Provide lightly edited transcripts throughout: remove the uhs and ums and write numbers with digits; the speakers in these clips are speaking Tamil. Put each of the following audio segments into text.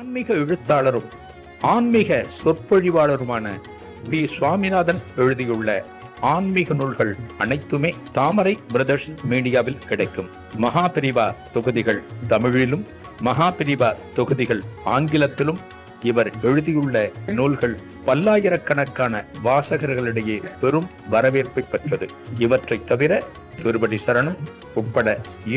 ஆன்மீக எழுத்தாளரும் ஆன்மீக சொற்பொழிவாளருமான பி. சுவாமிநாதன் எழுதியுள்ள ஆன்மீக நூல்கள் அனைத்துமே தாமரை பிரதர்ஸ் மீடியாவில் கிடைக்கும். மகாபிரிவா தொகுதிகள் தமிழிலும், மகாபிரிவா தொகுதிகள் ஆங்கிலத்திலும் இவர் எழுதியுள்ள நூல்கள் பல்லாயிரக்கணக்கான வாசகர்களிடையே பெரும் வரவேற்பை பெற்றது. இவற்றை தவிர திருப்படி சரணம் உட்பட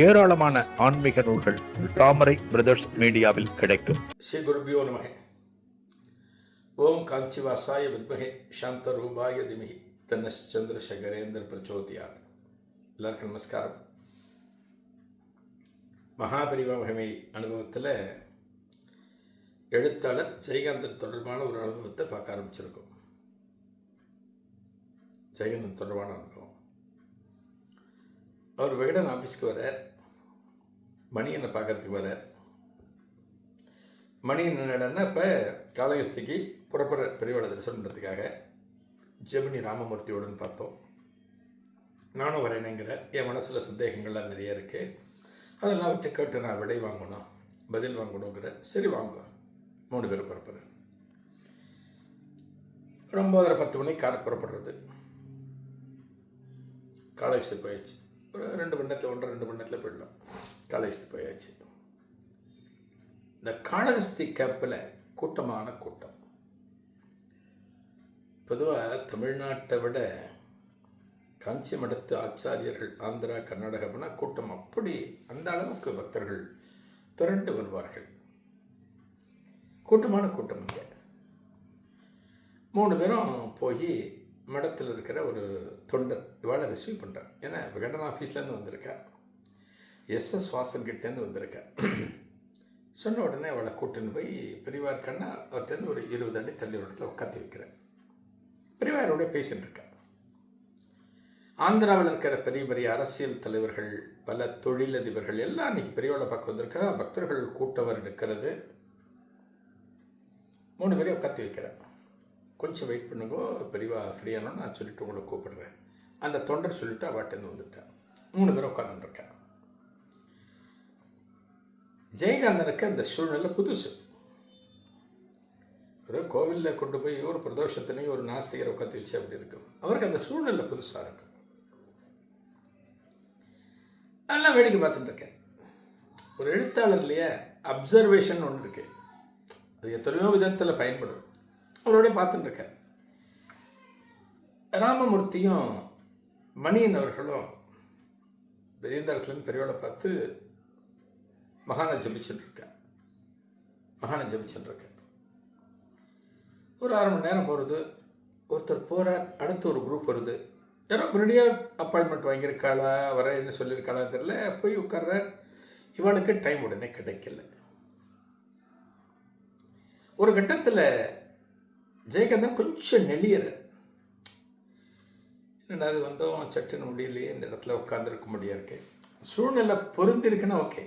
ஏராளமான ஆன்மீக நூல்கள் தாமரை பிரதர்ஸ் மீடியாவில் கிடைக்கும். ஸ்ரீ குருபியோ நமக. ஓம் காஞ்சிவாசாய வித்மகே சாந்த ரூபாய திமிகி தன்னஸ் சந்திரசேகரேந்திர பிரச்சோதியாத். எல்லாருக்கும் நமஸ்காரம். மகாபரிவா மகிமை அனுபவத்தில் எழுத்தாளர் ஜெயகாந்தன் தொடர்பான ஒரு அனுபவத்தை பார்க்க ஆரம்பிச்சிருக்கோம். ஜெயகாந்தன் தொடர்பான அனுபவம். அவர் விகடன் ஆஃபீஸ்க்கு வரார். மணியனை பார்க்கறதுக்கு வரார். மணியன் என்னடன்னா இப்போ காளகஸ்திக்கு புறப்புற பெரியவாளை தரிசனம் பண்ணுறதுக்காக ஜெமினி ராமமூர்த்தியோடுன்னு பார்த்தோம். நானும் வரேனுங்கிற என் மனசில் சந்தேகங்கள்லாம் நிறைய இருக்குது. அதெல்லாம் அவற்றை கேட்டு நான் விடை வாங்கணும், பதில் வாங்கணுங்கிற. சரி வாங்குவேன். 3 பேரும் புறப்படுறேன். 9:10 மணிக்கு கார் புறப்படுறது. காளகஸ்தி போயாச்சு. ஒரு 2 மணி நேரத்தில் 1.5-2 மணி நேரத்தில் போயிடலாம். காளகஸ்தி போயாச்சு. இந்த காளகஸ்தி கேம்பில் கூட்டமான கூட்டம். பொதுவாக தமிழ்நாட்டை விட காஞ்சி மடத்து ஆச்சாரியர்கள் ஆந்திரா கர்நாடகம்னா கூட்டம் அப்படி அந்த அளவுக்கு பக்தர்கள் திரண்டு வருவார்கள். கூட்டமான கூட்டம் இங்கே. 3 பேரும் போய் மடத்தில் இருக்கிற ஒரு தொண்டர் இவாளை ரிசீவ் பண்ணுறார். ஏன்னா விகடன் ஆஃபீஸ்லேருந்து வந்திருக்கா, எஸ்எஸ் வாசன் கிட்டேருந்து வந்திருக்கா. சொன்ன உடனே அவளை கூட்டின்னு போய் பெரியவார்க்கண்ணா அவர்கிட்டருந்து ஒரு 20 அடி தள்ளி ஒரு இடத்துல உட்காந்து வைக்கிறேன். பெரியவாரோட பேசின்னு இருக்கா. ஆந்திராவில் இருக்கிற பெரிய பெரிய அரசியல் தலைவர்கள், பல தொழிலதிபர்கள் எல்லாம் இன்னைக்கு பெரியவாளை பார்க்க வந்திருக்கா. பக்தர்கள் கூட்டவர் எடுக்கிறது. 3 பேரையும் உட்காந்து வைக்கிறேன். கொஞ்சம் வெயிட் பண்ணுங்கோ, பெரியவா ஃப்ரீயானோன்னு நான் சொல்லிவிட்டு உங்களை கூப்பிடுறேன். அந்த தொண்டர் சொல்லிவிட்டு அவாட்டேருந்து வந்துட்டேன். 3 பேரும் உட்காந்துருக்கேன். ஜெயகாந்தனுக்கு அந்த சூழ்நிலை புதுசு. ஒரு கோவிலில் கொண்டு போய் ஒரு பிரதோஷத்தினையும் ஒரு நாசிகரை உட்காந்து வச்சு அப்படி இருக்கும். அவருக்கு அந்த சூழ்நிலை புதுசாக இருக்கும். நல்லா வேடிக்கை பார்த்துட்டு இருக்கேன். ஒரு எழுத்தாளர்லையே அப்சர்வேஷன் ஒன்று இருக்கு. அது எத்தனையோ விதத்தில் பயன்படும். அவரோட பார்த்துட்டு இருக்கேன். ராமமூர்த்தியும் மணியன் அவர்களும் பெரியந்தாளத்துலேருந்து பெரியவளை பார்த்து மகானை ஜபிச்சுட்டு இருக்கேன். ஒரு 1/2 மணி நேரம் போகிறது. ஒருத்தர் போகிறார், அடுத்து ஒரு குரூப் வருது. யாரோ முன்னாடியாக அப்பாயின்மெண்ட் வாங்கியிருக்காளா, வர என்ன சொல்லியிருக்காளா தெரியல. போய் உட்கார்றார். இவளுக்கு டைம் உடனே கிடைக்கல. ஒரு கட்டத்தில் ஜெயகாந்தன் கொஞ்சம் நெளியற. என்னடா அது வந்தோம், சட்டுன்னு முடியலையே, இந்த இடத்துல உட்காந்துருக்க முடியா இருக்கு. சூழ்நிலை பொருந்திருக்குன்னா ஓகே.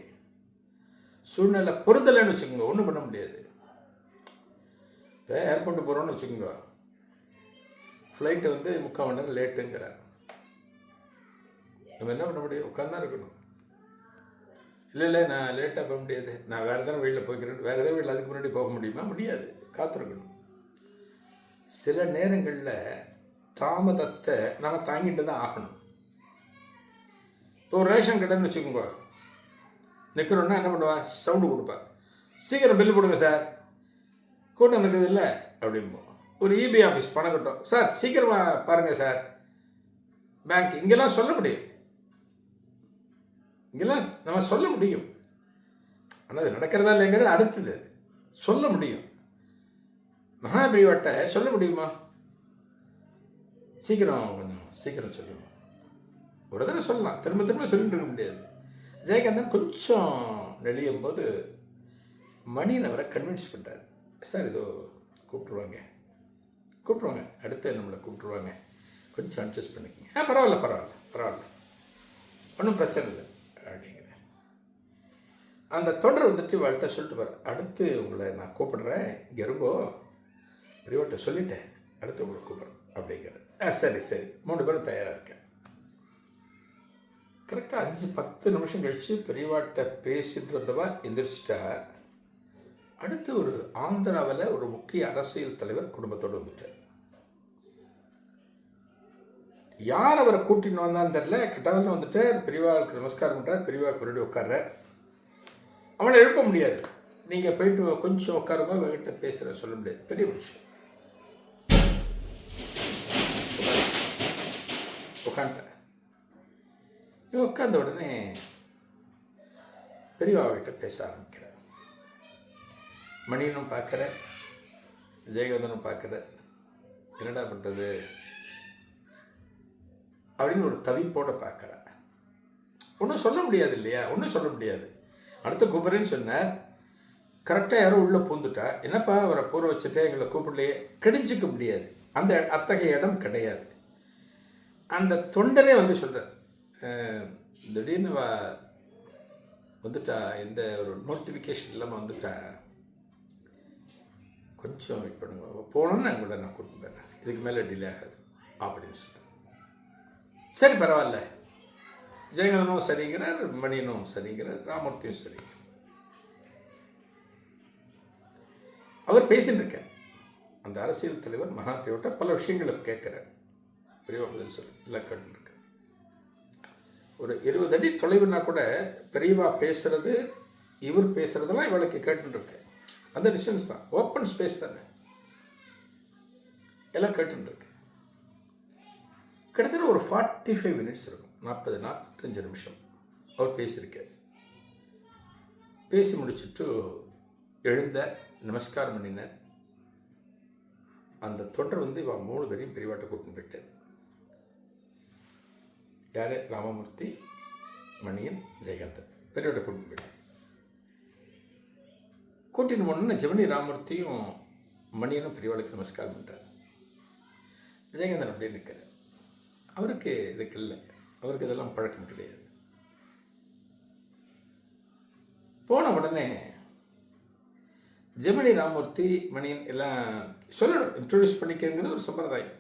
சூழ்நிலை பொருந்தலைன்னு வச்சுக்கோங்க, ஒன்றும் பண்ண முடியாது. இப்போ ஏர்போர்ட்டு போகிறோன்னு வச்சுக்கோங்க, ஃப்ளைட்டு 3/4 மணி நேரம் லேட்டுங்கிறார். நம்ம என்ன பண்ண முடியும்? உட்காந்தான் இருக்கணும். இல்லை நான் லேட்டாக போக முடியாது, நான் வேறு எதாவது வெளியில் போய்க்கிறேன், வேறு எதாவது வெளியில் அதுக்கு முன்னாடி போக முடியுமா? முடியாது. காத்திருக்கணும். சில நேரங்களில் தாமதத்தை நம்ம தாங்கிட்டு தான் ஆகணும். இப்போ ஒரு ரேஷன் கடைன்னு வச்சுக்கோங்க, நிற்கிறோன்னா என்ன பண்ணுவா? சவுண்டு கொடுப்பா. சீக்கிரம் பில்லு போடுங்க சார், கூட்டம் இருக்குது இல்லை அப்படிம்போம். ஒரு இபி ஆஃபீஸ் பணம் கட்டும், சார் சீக்கிரமாக பாருங்கள் சார். பேங்க், இங்கெல்லாம் சொல்ல முடியும். இங்கெல்லாம் நம்ம சொல்ல முடியும். ஆனால் அது நடக்கிறதா இல்லைங்கிறது அடுத்தது. சொல்ல முடியும். மகாபிரிவாட்ட சொல்ல முடியுமா? கொஞ்சம் சீக்கிரம் சொல்லணும். ஒரு தடவை சொல்லலாம், திரும்ப சொல்லிட்டு இருக்க முடியாது. ஜெயகாந்தன் கொஞ்சம் நெளியும் போது மணியன் அவரை கன்வின்ஸ் பண்ணுறார். சார் இதோ கூப்பிட்ருவாங்க, அடுத்து நம்மளை கூப்பிட்ருவாங்க, கொஞ்சம் அட்ஜஸ்ட் பண்ணிக்கங்க. பரவாயில்ல, ஒன்றும் பிரச்சனை இல்லை அப்படிங்கிற. அந்த தொடர் வாழ்கிட்ட சொல்லிட்டு வர, அடுத்து உங்களை நான் கூப்பிடுறேன், இங்கே இருங்கோ, பெரியவாட்ட சொல்லிட்டேன், அடுத்து உங்களை கூப்பிட்றேன் அப்படிங்கிற. சரி 3 பேரும் தயாராக இருக்கேன். கரெக்டாக 5-10 நிமிஷம் கழித்து பெரியவாட்ட பேசிட்டு இருந்தவா எந்திரிச்சிட்டா. அடுத்து ஒரு ஆந்திராவில் ஒரு முக்கிய அரசியல் தலைவர் குடும்பத்தோடு வந்துட்டார். யார் அவரை கூட்டின்னு வந்தான்னு தெரில. கட்டாவில் வந்துட்டார். பெரியவாளுக்கு நமஸ்காரம் பண்ணுறார். பெரியவாளுக்கு முன்னாடி உட்கார்றார். அவளை எழுப்ப முடியாது. நீங்கள் போயிட்டு கொஞ்சம் உட்காருங்க, அவங்ககிட்ட பேசுகிற சொல்ல முடியாது. பெரிய விஷயம். உட்காந்துட்டேன். இவன் உட்காந்த உடனே பெரியவாகிட்ட பேச ஆரம்பிக்கிறேன். மணியனும் பார்க்குற, ஜெயகாந்தனும் பார்க்குற, என்னடா பண்ணுறது அப்படின்னு ஒரு தவிப்போடு பார்க்குறேன். ஒன்றும் சொல்ல முடியாது இல்லையா, ஒன்றும் சொல்ல முடியாது. அடுத்த கூப்பிட்றேன்னு சொன்னார். கரெக்டாக யாரோ உள்ளே பூந்துட்டா, என்னப்பா அவரை பூர வச்சுட்டு எங்களை கூப்பிடலையே, கிடைச்சிக்க முடியாது. அந்த அத்தகைய இடம் கிடையாது. அந்த தொண்டரே வந்து சொல்கிறார், திடீர்னு வந்துட்டா, எந்த ஒரு நோட்டிஃபிகேஷன் இல்லாமல் வந்துட்டா, கொஞ்சம் வெயிட் பண்ணுங்க, போனோன்னு கூட நான் கூப்பிட்டு போயிடுறேன், இதுக்கு மேலே டிலே ஆகாது அப்படின்னு சொல்கிறேன். சரி பரவாயில்ல. ஜெயகாந்தனும் சரிங்கிறார், மணியனும் சரிங்கிறார், ராமூர்த்தியும் சரிங்கிறார். அவர் பேசிட்டு இருக்கார். அந்த அரசியல் தலைவர் மகாபிரியோட்ட பல விஷயங்களை கேட்குறார். பெரியவா பதில் சொல்லு எல்லாம் கேட்டுருக்க. ஒரு 20 அடி தொலைவுனா கூட பெரியவா பேசுறது இவர் பேசுறதெல்லாம் இவளுக்கு கேட்டுருக்கு. அந்த டிஸ்டன்ஸ் தான், ஓப்பன் ஸ்பேஸ் தானே, எல்லாம் கேட்டுருக்கு. கிட்டத்தட்ட ஒரு 45 மினிட்ஸ் இருக்கும், 40-45 நிமிஷம் அவர் பேசியிருக்கார். பேசி முடிச்சுட்டு எழுந்த நமஸ்காரம் பண்ணினார். அந்த தொண்டர் வந்து இவன் 3 பேரையும் பெரியவாட்டை கூட்டின்னு போயிட்டார். யார்? ராமமூர்த்தி, மணியன், ஜெயகாந்தன். பெரியவாட்டை கூட்டின்னு போயிட்டார். கூட்டின்னு போனோன்னு ஜெவனி ராமமூர்த்தியும் மணியனும் பெரியவாளுக்கு நமஸ்காரம் பண்ணுறார். ஜெயகாந்தன் அப்படியே நிற்கிறார். அவருக்கு இதுக்கு இல்லை, அவருக்கு இதெல்லாம் பழக்கம் கிடையாது. போன உடனே ஜெமினி ராமூர்த்தி மணியன் எல்லாம் சொல்லணும், இன்ட்ரடியூஸ் பண்ணிக்கிறது ஒரு சம்பிரதாயம்.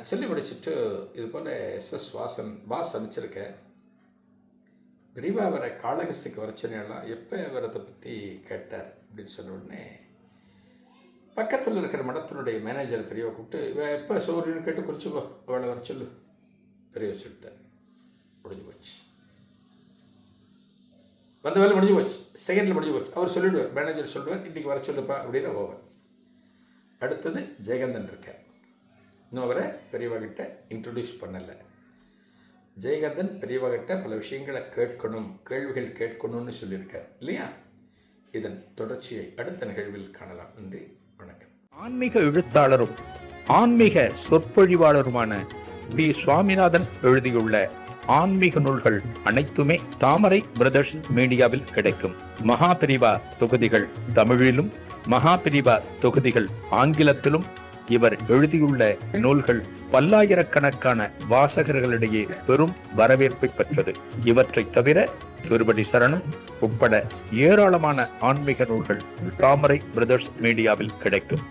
சொல்லி முடிச்சுட்டு இது போல் SS வாஸ் அனுப்பிச்சிருக்க, விரிவாக வர காளகஸ்திக்கு வர சொன்னாலாம், எப்போ வரதை பற்றி கேட்டார் அப்படின்னு சொன்ன உடனே பக்கத்தில் இருக்கிற மடத்தினுடைய மேனேஜர் பெரியவா கூப்பிட்டு, இவன் எப்போ சௌரியன்னு கேட்டு குறிச்சிக்கோ, அவளை வர சொல்லு. பெரியவா சொல்லிட்டார். முடிஞ்சு போச்சு, வந்த வேலை முடிஞ்சு போச்சு, செகண்டில் முடிஞ்சு போச்சு. அவர் சொல்லிவிடுவார், மேனேஜர் சொல்லுவார், இன்றைக்கி வர சொல்லுப்பா அப்படின்னு ஓவர். அடுத்தது ஜெயகாந்தன் இருக்கார். இன்னும் அவரை பெரியவாகிட்ட இன்ட்ரடியூஸ் பண்ணலை. ஜெயகாந்தன் பெரியவாகிட்ட பல விஷயங்களை கேட்கணும், கேள்விகள் கேட்கணும்னு சொல்லியிருக்கார் இல்லையா? இதன் தொடர்ச்சியை அடுத்த நிகழ்வில் காணலாம். நன்றி, வணக்கம். ஆன்மீக எழுத்தாளரும் ஆன்மீக சொற்பொழிவாளருமான பி. சுவாமிநாதன் எழுதியுள்ள ஆன்மீக நூல்கள் அனைத்துமே தாமரை பிரதர்ஸ் மீடியாவில் கிடைக்கும். மகாபிரிவா தொகுதிகள் தமிழிலும், மகாபிரிவா தொகுதிகள் ஆங்கிலத்திலும் இவர் எழுதியுள்ள நூல்கள் பல்லாயிரக்கணக்கான வாசகர்களிடையே பெரும் வரவேற்பை பெற்றது. இவற்றை தவிர திருப்படி சரணம் உட்பட ஏராளமான ஆன்மீக நூல்கள் தாமரை பிரதர்ஸ் மீடியாவில் கிடைக்கும்.